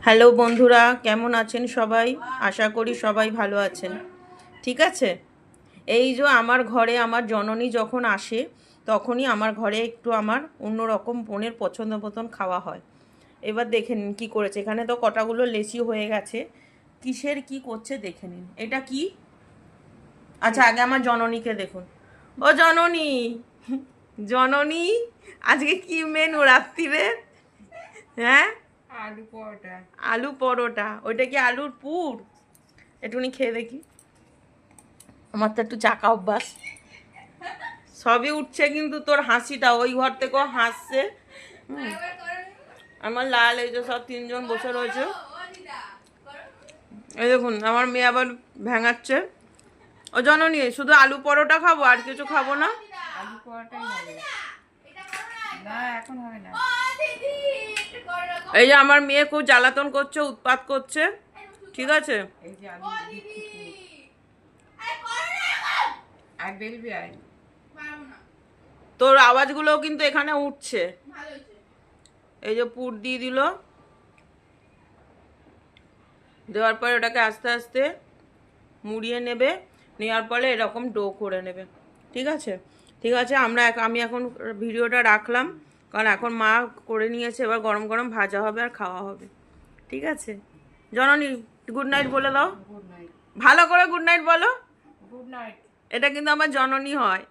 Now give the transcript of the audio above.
Hello বন্ধুরা, কেমন আছেন সবাই? আশা করি সবাই ভালো আছেন। ঠিক আছে, এই যে আমার ঘরে আমার জননী যখন আসে তখনই আমার ঘরে একটু আমার অন্যরকম বোনের পছন্দ মতন খাওয়া হয়। এবার দেখে নিন কী করেছে। এখানে তো কটাগুলো লেচি হয়ে গেছে। কিসের কি করছে দেখে নিন। এটা কি? আচ্ছা, আগে আমার জননীকে দেখুন। ও জননী, জননী, আজকে কি মেনু রাত্রিরে? হ্যাঁ, আলু পরোটা। আলু পরোটা। ওইটা কি আলুর পুর? একটুখানি খেয়ে দেখি। আমার তো একটু চাকা অভ্যাস। সবই উঠছে কিন্তু তোর হাসিটা ওই ঘর থেকেও হাসছে। হুম। আমার লাল এই যে সব তিনজন বসে রয়েছে। এই দেখুন আমার মেয়ে আবার ভেঙাচ্ছে। ও জননী, শুধু আলু পরোটা খাবো, আর কিছু খাবো না? আলু পরোটাই হবে। না, এখন হবে না। এই যে আমার মেয়ে খুব জ্বালাতন করছে, উৎপাত করছে। ঠিক আছে, এই যে আলু দিচ্ছি আর বেলবি আর তোর আওয়াজগুলোও কিন্তু এখানে উঠছে। এই যে পুর দিয়ে দিল, দেওয়ার পরে ওটাকে আস্তে আস্তে মুড়িয়ে নেবে। নেওয়ার পরে এরকম ডো করে নেবে। ঠিক আছে, ঠিক আছে। আমি এখন ভিডিওটা রাখলাম, কারণ এখন মা করে নিয়েছে। এবার গরম গরম ভাজা হবে আর খাওয়া হবে। ঠিক আছে জননী, গুড নাইট বলে দাও। Good night. ভালো করে গুড নাইট বলো। Good night. এটা কিন্তু আমার জননী হয়।